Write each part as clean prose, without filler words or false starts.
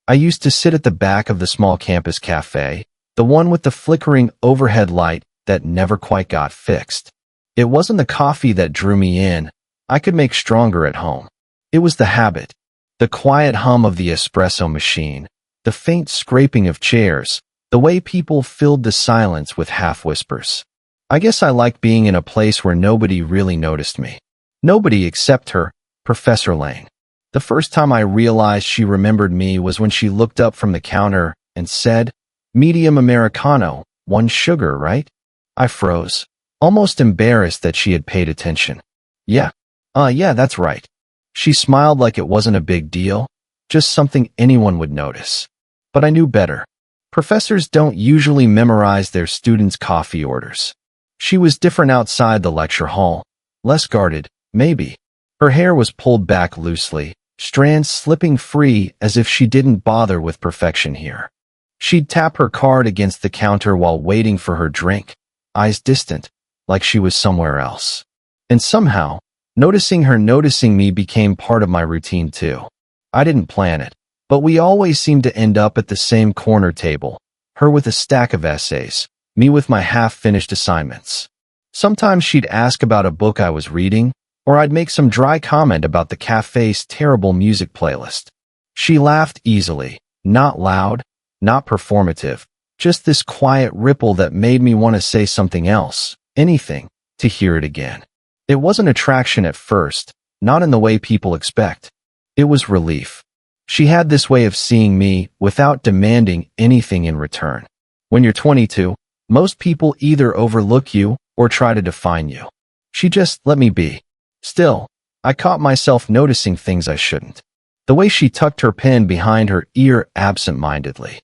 I used to sit at the back of the small campus cafe, the one with the flickering overhead light that never quite got fixed. It wasn't the coffee that drew me in. I could make stronger at home. It was the habit. The quiet hum of the espresso machine, the faint scraping of chairs, the way people filled the silence with half-whispers. I guess I liked being in a place where nobody really noticed me. Nobody except her, Professor Lane. The first time I realized she remembered me was when she looked up from the counter and said, "Medium Americano, 1 sugar, right?" I froze, almost embarrassed that she had paid attention. Yeah, that's right." She smiled like it wasn't a big deal, just something anyone would notice. But I knew better. Professors don't usually memorize their students' coffee orders. She was different outside the lecture hall, less guarded, maybe. Her hair was pulled back loosely, strands slipping free as if she didn't bother with perfection here. She'd tap her card against the counter while waiting for her drink, eyes distant, like she was somewhere else. And somehow, noticing her noticing me became part of my routine too. I didn't plan it, but we always seemed to end up at the same corner table, her with a stack of essays, me with my half-finished assignments. Sometimes she'd ask about a book I was reading, or I'd make some dry comment about the cafe's terrible music playlist. She laughed easily, not loud, not performative, just this quiet ripple that made me want to say something else, anything, to hear it again. It wasn't attraction at first, not in the way people expect. It was relief. She had this way of seeing me without demanding anything in return. When you're 22, most people either overlook you or try to define you. She just let me be. Still, I caught myself noticing things I shouldn't. The way she tucked her pen behind her ear absent-mindedly.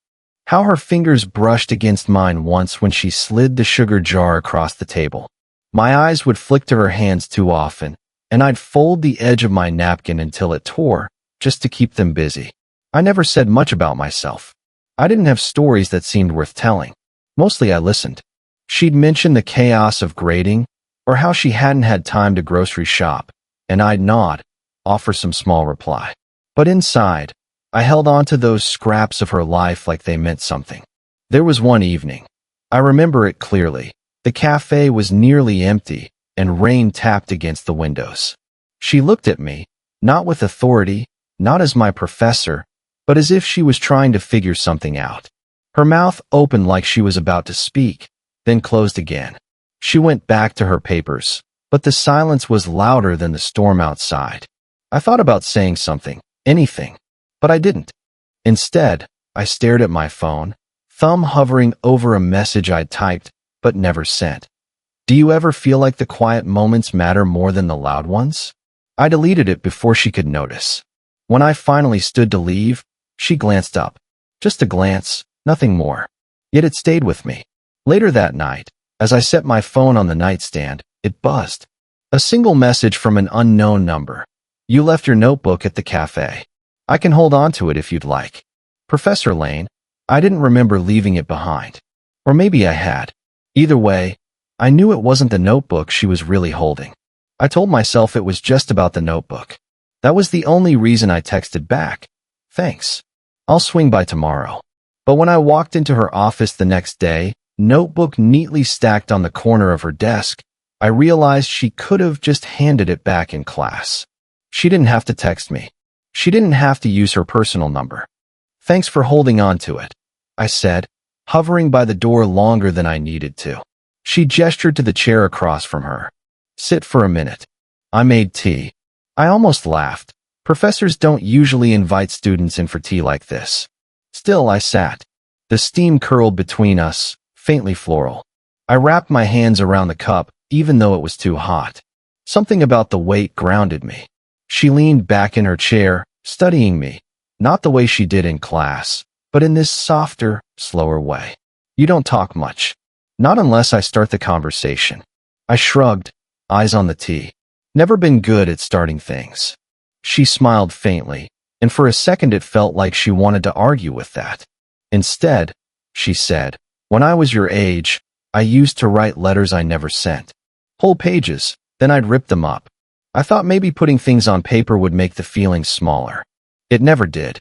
How her fingers brushed against mine once when she slid the sugar jar across the table. My eyes would flick to her hands too often, and I'd fold the edge of my napkin until it tore, just to keep them busy. I never said much about myself. I didn't have stories that seemed worth telling. Mostly I listened. She'd mention the chaos of grading, or how she hadn't had time to grocery shop, and I'd nod, offer some small reply. But inside, I held on to those scraps of her life like they meant something. There was one evening. I remember it clearly. The cafe was nearly empty, and rain tapped against the windows. She looked at me, not with authority, not as my professor, but as if she was trying to figure something out. Her mouth opened like she was about to speak, then closed again. She went back to her papers, but the silence was louder than the storm outside. I thought about saying something, anything, but I didn't. Instead, I stared at my phone, thumb hovering over a message I'd typed, but never sent. Do you ever feel like the quiet moments matter more than the loud ones? I deleted it before she could notice. When I finally stood to leave, she glanced up. Just a glance, nothing more. Yet it stayed with me. Later that night, as I set my phone on the nightstand, it buzzed. A single message from an unknown number. "You left your notebook at the cafe. I can hold on to it if you'd like." Professor Lane, I didn't remember leaving it behind. Or maybe I had. Either way, I knew it wasn't the notebook she was really holding. I told myself it was just about the notebook. That was the only reason I texted back. "Thanks. I'll swing by tomorrow." But when I walked into her office the next day, notebook neatly stacked on the corner of her desk, I realized she could have just handed it back in class. She didn't have to text me. She didn't have to use her personal number. "Thanks for holding on to it," I said, hovering by the door longer than I needed to. She gestured to the chair across from her. "Sit for a minute." I made tea. I almost laughed. Professors don't usually invite students in for tea like this. Still, I sat. The steam curled between us, faintly floral. I wrapped my hands around the cup, even though it was too hot. Something about the weight grounded me. She leaned back in her chair, studying me, not the way she did in class, but in this softer, slower way. "You don't talk much." "Not unless I start the conversation." I shrugged, eyes on the tea. Never been good at starting things. She smiled faintly, and for a second it felt like she wanted to argue with that. "Instead," she said, "when I was your age, I used to write letters I never sent. Whole pages, then I'd rip them up. I thought maybe putting things on paper would make the feelings smaller. It never did.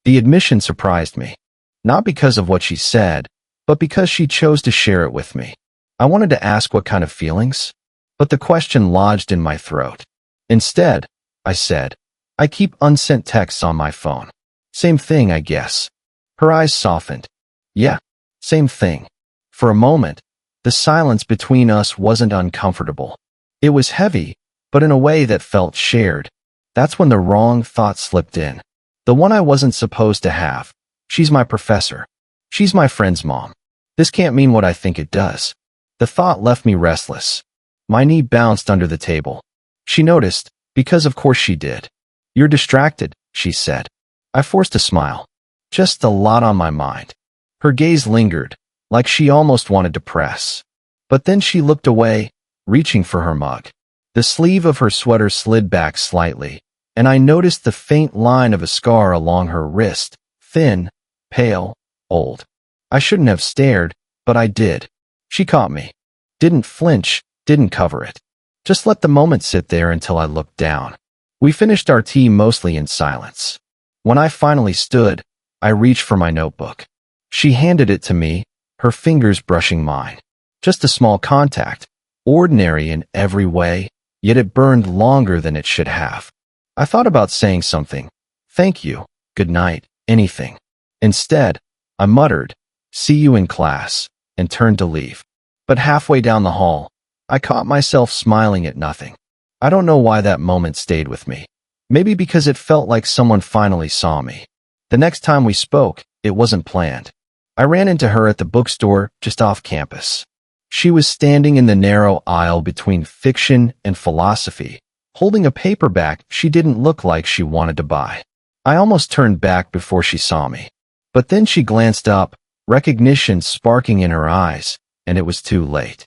The admission surprised me, not because of what she said, but because she chose to share it with me. I wanted to ask what kind of feelings, but the question lodged in my throat. Instead, I said, I keep unsent texts on my phone. Same thing, I guess. Her eyes softened. Yeah, same thing. For a moment, the silence between us wasn't uncomfortable. It was heavy, but in a way that felt shared. That's when the wrong thought slipped in. The one I wasn't supposed to have. She's my professor. She's my friend's mom. This can't mean what I think it does. The thought left me restless. My knee bounced under the table. She noticed, because of course she did. You're distracted, she said. I forced a smile. Just a lot on my mind. Her gaze lingered, like she almost wanted to press. But then she looked away, reaching for her mug. The sleeve of her sweater slid back slightly, and I noticed the faint line of a scar along her wrist, thin, pale, old. I shouldn't have stared, but I did. She caught me. Didn't flinch, didn't cover it. Just let the moment sit there until I looked down. We finished our tea mostly in silence. When I finally stood, I reached for my notebook. She handed it to me, her fingers brushing mine. Just a small contact, ordinary in every way, yet it burned longer than it should have. I thought about saying something. Thank you, good night, anything. Instead, I muttered, see you in class, and turned to leave. But halfway down the hall, I caught myself smiling at nothing. I don't know why that moment stayed with me. Maybe because it felt like someone finally saw me. The next time we spoke, it wasn't planned. I ran into her at the bookstore just off campus. She was standing in the narrow aisle between fiction and philosophy, holding a paperback she didn't look like she wanted to buy. I almost turned back before she saw me. But then she glanced up, recognition sparking in her eyes, and it was too late.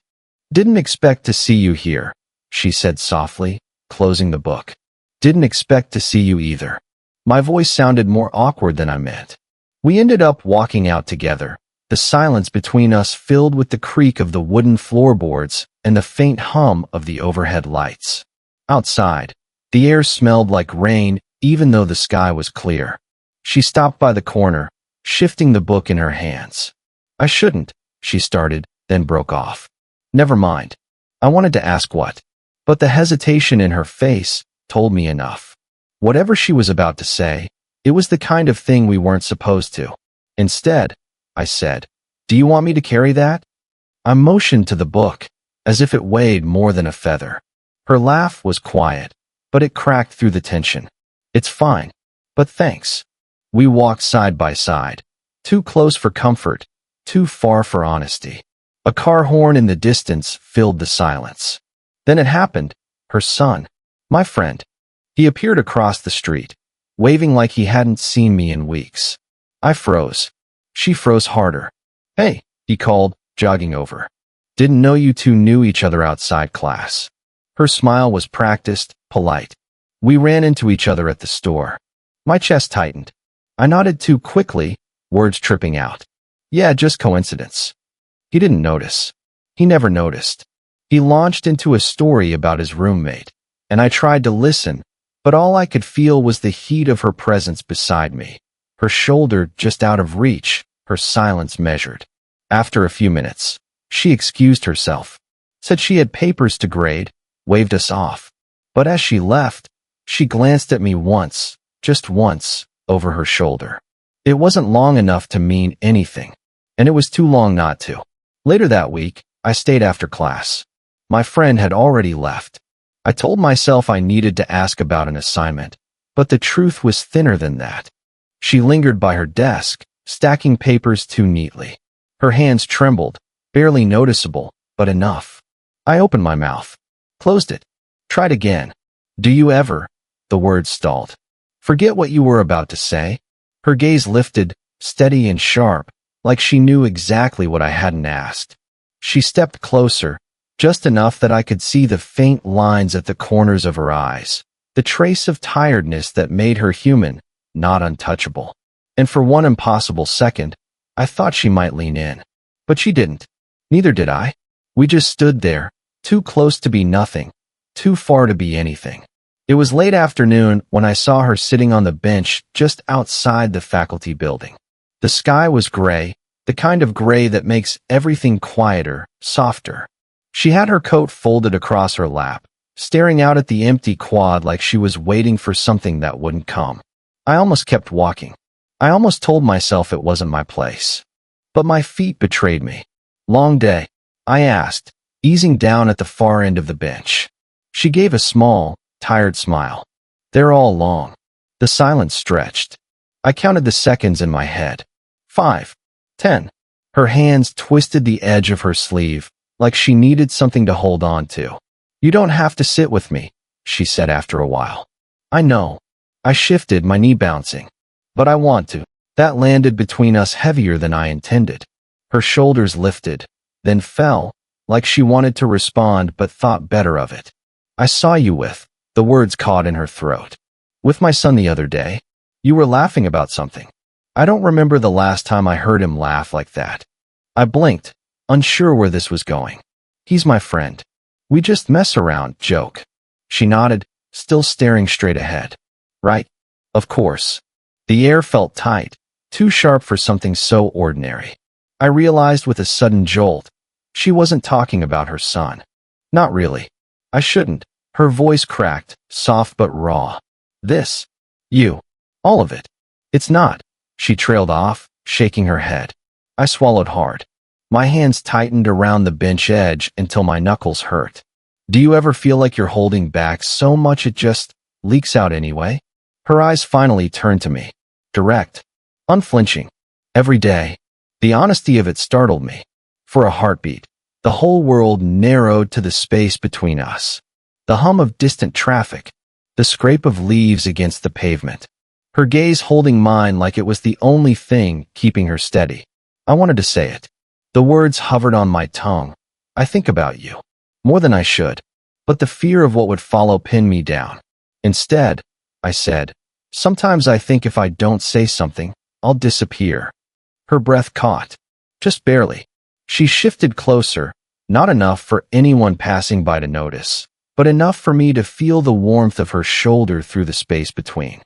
Didn't expect to see you here, she said softly, closing the book. Didn't expect to see you either. My voice sounded more awkward than I meant. We ended up walking out together, the silence between us filled with the creak of the wooden floorboards and the faint hum of the overhead lights. Outside, the air smelled like rain even though the sky was clear. She stopped by the corner, shifting the book in her hands. I shouldn't, she started, then broke off. Never mind. I wanted to ask what. But the hesitation in her face told me enough. Whatever she was about to say, it was the kind of thing we weren't supposed to. Instead, I said, do you want me to carry that? I motioned to the book, as if it weighed more than a feather. Her laugh was quiet, but it cracked through the tension. It's fine, but thanks. We walked side by side, too close for comfort, too far for honesty. A car horn in the distance filled the silence. Then it happened, her son, my friend. He appeared across the street, waving like he hadn't seen me in weeks. I froze. She froze harder. Hey, he called, jogging over. Didn't know you two knew each other outside class. Her smile was practiced, polite. We ran into each other at the store. My chest tightened. I nodded too quickly, words tripping out. Yeah, just coincidence. He didn't notice. He never noticed. He launched into a story about his roommate, and I tried to listen, but all I could feel was the heat of her presence beside me, her shoulder just out of reach, her silence measured. After a few minutes, she excused herself, said she had papers to grade, waved us off. But as she left, she glanced at me once, just once, over her shoulder. It wasn't long enough to mean anything, and it was too long not to. Later that week, I stayed after class. My friend had already left. I told myself I needed to ask about an assignment, but the truth was thinner than that. She lingered by her desk, stacking papers too neatly. Her hands trembled, barely noticeable, but enough. I opened my mouth, closed it, tried again. Do you ever? The words stalled. Forget what you were about to say? Her gaze lifted, steady and sharp, like she knew exactly what I hadn't asked. She stepped closer, just enough that I could see the faint lines at the corners of her eyes, the trace of tiredness that made her human, not untouchable. And for one impossible second, I thought she might lean in. But she didn't. Neither did I. We just stood there, too close to be nothing, too far to be anything. It was late afternoon when I saw her sitting on the bench just outside the faculty building. The sky was gray, the kind of gray that makes everything quieter, softer. She had her coat folded across her lap, staring out at the empty quad like she was waiting for something that wouldn't come. I almost kept walking. I almost told myself it wasn't my place. But my feet betrayed me. "Long day?" I asked, easing down at the far end of the bench. She gave a small, tired smile. "They're all long." The silence stretched. I counted the seconds in my head. 5, 10. Her hands twisted the edge of her sleeve, like she needed something to hold on to. "You don't have to sit with me," she said after a while. "I know." I shifted, my knee bouncing. "But I want to." That landed between us heavier than I intended. Her shoulders lifted, then fell, like she wanted to respond but thought better of it. "I saw you with," the words caught in her throat. "With my son the other day. You were laughing about something." I don't remember the last time I heard him laugh like that. I blinked, unsure where this was going. "He's my friend. We just mess around, joke." She nodded, still staring straight ahead. "Right. Of course." The air felt tight, too sharp for something so ordinary. I realized with a sudden jolt, she wasn't talking about her son. Not really. I shouldn't. Her voice cracked, soft but raw. "This. You. All of it. It's not." She trailed off, shaking her head. I swallowed hard. My hands tightened around the bench edge until my knuckles hurt. "Do you ever feel like you're holding back so much it just leaks out anyway?" Her eyes finally turned to me. Direct. Unflinching. Every day. The honesty of it startled me. For a heartbeat, the whole world narrowed to the space between us. The hum of distant traffic. The scrape of leaves against the pavement. Her gaze holding mine like it was the only thing keeping her steady. I wanted to say it. The words hovered on my tongue. "I think about you. More than I should." But the fear of what would follow pinned me down. Instead, I said, "Sometimes I think if I don't say something, I'll disappear." Her breath caught. Just barely. She shifted closer, not enough for anyone passing by to notice, but enough for me to feel the warmth of her shoulder through the space between.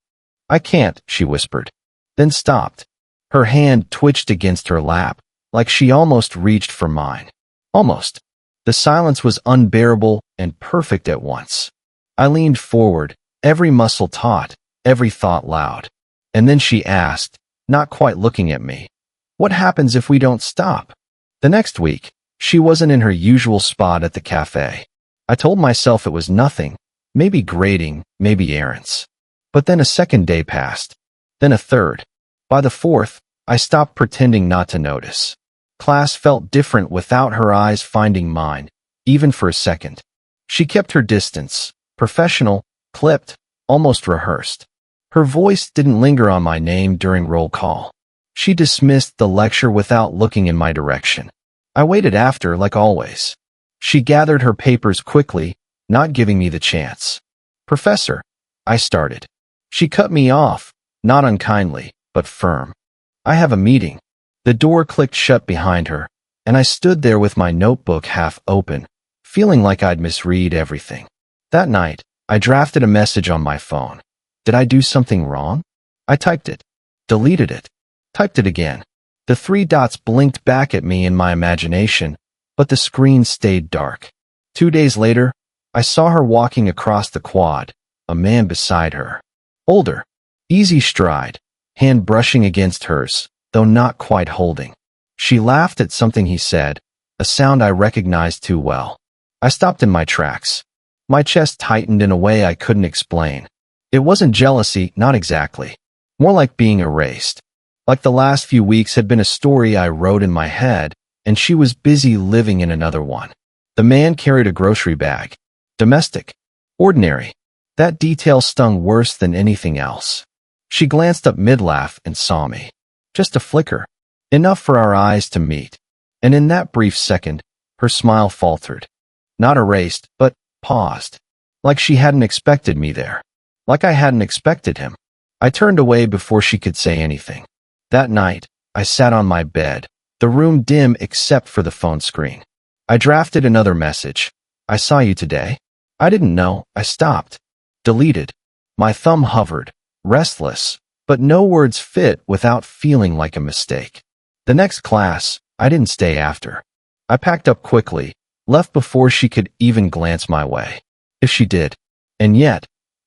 "I can't," she whispered, then stopped. Her hand twitched against her lap, like she almost reached for mine. Almost. The silence was unbearable and perfect at once. I leaned forward, every muscle taut, every thought loud. And then she asked, not quite looking at me, "What happens if we don't stop?" The next week, she wasn't in her usual spot at the cafe. I told myself it was nothing, maybe grading, maybe errands. But then a second day passed, then a third. By the fourth, I stopped pretending not to notice. Class felt different without her eyes finding mine, even for a second. She kept her distance, professional, clipped, almost rehearsed. Her voice didn't linger on my name during roll call. She dismissed the lecture without looking in my direction. I waited after, like always. She gathered her papers quickly, not giving me the chance. "Professor," I started. She cut me off, not unkindly, but firm. "I have a meeting." The door clicked shut behind her, and I stood there with my notebook half open, feeling like I'd misread everything. That night, I drafted a message on my phone. Did I do something wrong? I typed it, deleted it, typed it again. The 3 dots blinked back at me in my imagination, but the screen stayed dark. 2 days later, I saw her walking across the quad, a man beside her. Older, easy stride, hand brushing against hers, though not quite holding. She laughed at something he said, a sound I recognized too well. I stopped in my tracks. My chest tightened in a way I couldn't explain. It wasn't jealousy, not exactly. More like being erased. Like the last few weeks had been a story I wrote in my head, and she was busy living in another one. The man carried a grocery bag. Domestic. Ordinary. That detail stung worse than anything else. She glanced up mid-laugh and saw me. Just a flicker. Enough for our eyes to meet. And in that brief second, her smile faltered. Not erased, but paused. Like she hadn't expected me there. Like I hadn't expected him. I turned away before she could say anything. That night, I sat on my bed, the room dim except for the phone screen. I drafted another message. "I saw you today." I didn't know. I stopped. Deleted. My thumb hovered, restless, but no words fit without feeling like a mistake. The next class, I didn't stay after. I packed up quickly, left before she could even glance my way. If she did. And yet,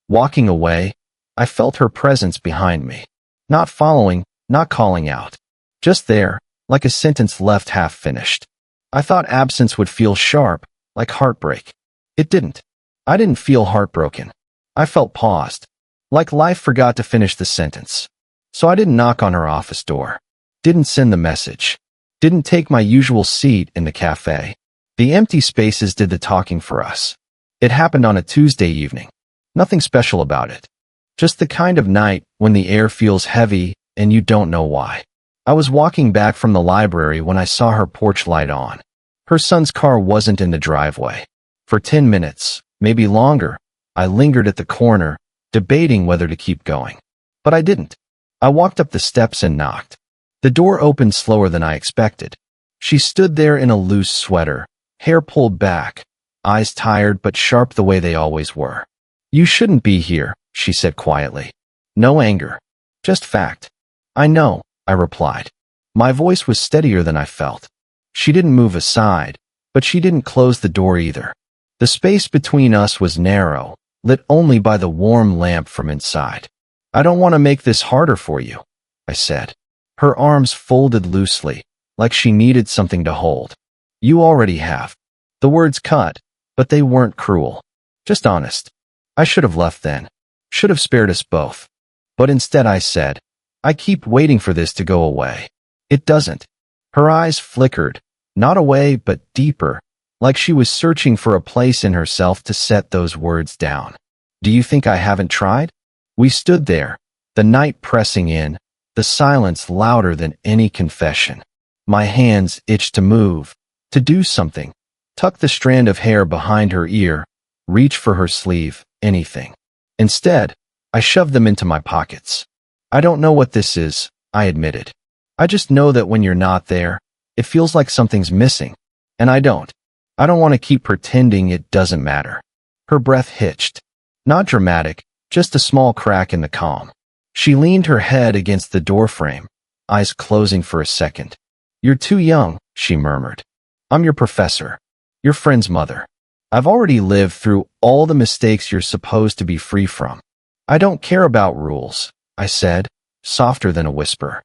walking away, I felt her presence behind me. Not following, not calling out. Just there, like a sentence left half finished. I thought absence would feel sharp, like heartbreak. It didn't. I didn't feel heartbroken. I felt paused, like life forgot to finish the sentence. So I didn't knock on her office door. Didn't send the message. Didn't take my usual seat in the cafe. The empty spaces did the talking for us. It happened on a Tuesday evening. Nothing special about it. Just the kind of night when the air feels heavy and you don't know why. I was walking back from the library when I saw her porch light on. Her son's car wasn't in the driveway. For 10 minutes, maybe longer, I lingered at the corner, debating whether to keep going. But I didn't. I walked up the steps and knocked. The door opened slower than I expected. She stood there in a loose sweater, hair pulled back, eyes tired but sharp the way they always were. "You shouldn't be here," she said quietly. No anger. Just fact. "I know," I replied. My voice was steadier than I felt. She didn't move aside, but she didn't close the door either. The space between us was narrow, lit only by the warm lamp from inside. "I don't want to make this harder for you," I said. Her arms folded loosely, like she needed something to hold. "You already have." The words cut, but they weren't cruel. Just honest. I should have left then. Should have spared us both. But instead I said, "I keep waiting for this to go away. It doesn't." Her eyes flickered, not away but deeper, like she was searching for a place in herself to set those words down. "Do you think I haven't tried?" We stood there, the night pressing in, the silence louder than any confession. My hands itched to move, to do something, tuck the strand of hair behind her ear, reach for her sleeve, anything. Instead, I shoved them into my pockets. "I don't know what this is," I admitted. "I just know that when you're not there, it feels like something's missing. And I don't want to keep pretending it doesn't matter." Her breath hitched. Not dramatic, just a small crack in the calm. She leaned her head against the doorframe, eyes closing for a second. "You're too young," she murmured. "I'm your professor. Your friend's mother. I've already lived through all the mistakes you're supposed to be free from." "I don't care about rules," I said, softer than a whisper.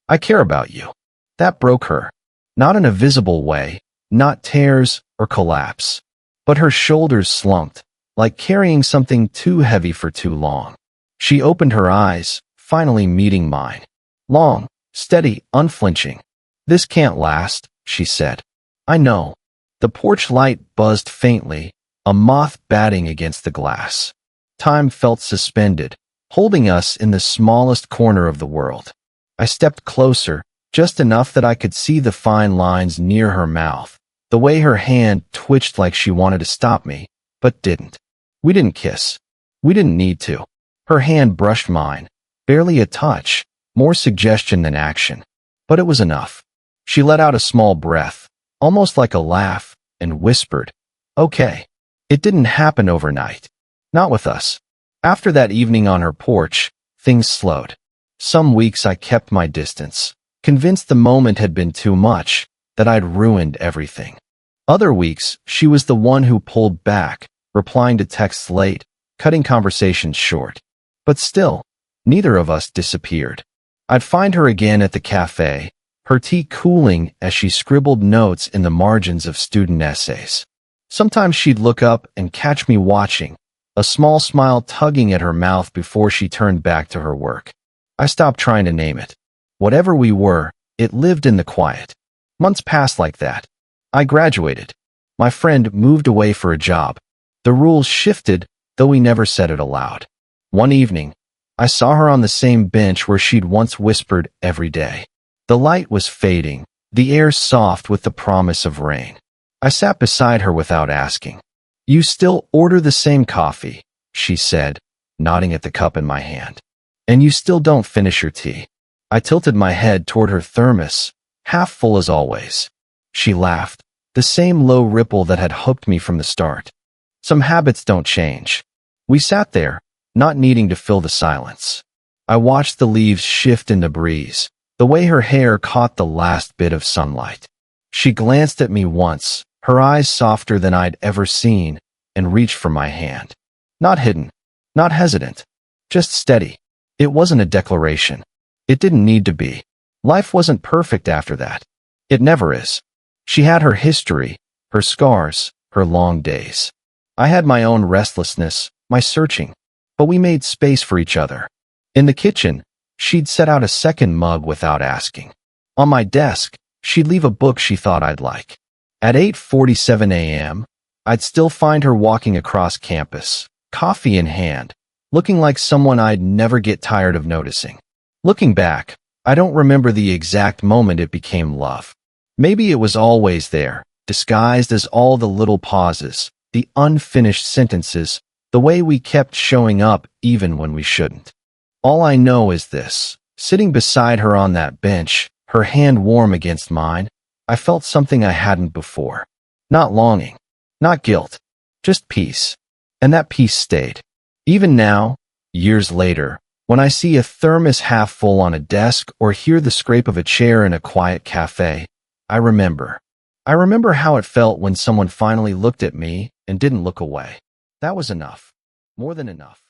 "I care about you." That broke her. Not in a visible way, not tears or collapse. But her shoulders slumped, like carrying something too heavy for too long. She opened her eyes, finally meeting mine. Long, steady, unflinching. "This can't last," she said. "I know." The porch light buzzed faintly, a moth batting against the glass. Time felt suspended, holding us in the smallest corner of the world. I stepped closer, just enough that I could see the fine lines near her mouth, the way her hand twitched like she wanted to stop me, but didn't. We didn't kiss. We didn't need to. Her hand brushed mine, barely a touch, more suggestion than action. But it was enough. She let out a small breath, almost like a laugh, and whispered, "Okay." It didn't happen overnight. Not with us. After that evening on her porch, things slowed. Some weeks I kept my distance, convinced the moment had been too much, that I'd ruined everything. Other weeks, she was the one who pulled back, replying to texts late, cutting conversations short. But still, neither of us disappeared. I'd find her again at the cafe, her tea cooling as she scribbled notes in the margins of student essays. Sometimes she'd look up and catch me watching, a small smile tugging at her mouth before she turned back to her work. I stopped trying to name it. Whatever we were, it lived in the quiet. Months passed like that. I graduated. My friend moved away for a job. The rules shifted, though we never said it aloud. One evening, I saw her on the same bench where she'd once whispered every day. The light was fading, the air soft with the promise of rain. I sat beside her without asking. "You still order the same coffee," she said, nodding at the cup in my hand. "And you still don't finish your tea." I tilted my head toward her thermos, half full as always. She laughed, the same low ripple that had hooked me from the start. "Some habits don't change." We sat there, not needing to fill the silence. I watched the leaves shift in the breeze, the way her hair caught the last bit of sunlight. She glanced at me once, her eyes softer than I'd ever seen, and reached for my hand. Not hidden, not hesitant, just steady. It wasn't a declaration. It didn't need to be. Life wasn't perfect after that. It never is. She had her history, her scars, her long days. I had my own restlessness, my searching, but we made space for each other. In the kitchen, she'd set out a second mug without asking. On my desk, she'd leave a book she thought I'd like. At 8:47 a.m., I'd still find her walking across campus, coffee in hand, looking like someone I'd never get tired of noticing. Looking back, I don't remember the exact moment it became love. Maybe it was always there, disguised as all the little pauses, the unfinished sentences, the way we kept showing up even when we shouldn't. All I know is this: sitting beside her on that bench, her hand warm against mine, I felt something I hadn't before. Not longing, not guilt, just peace. And that peace stayed. Even now, years later, when I see a thermos half full on a desk or hear the scrape of a chair in a quiet cafe, I remember. I remember how it felt when someone finally looked at me and didn't look away. That was enough. More than enough.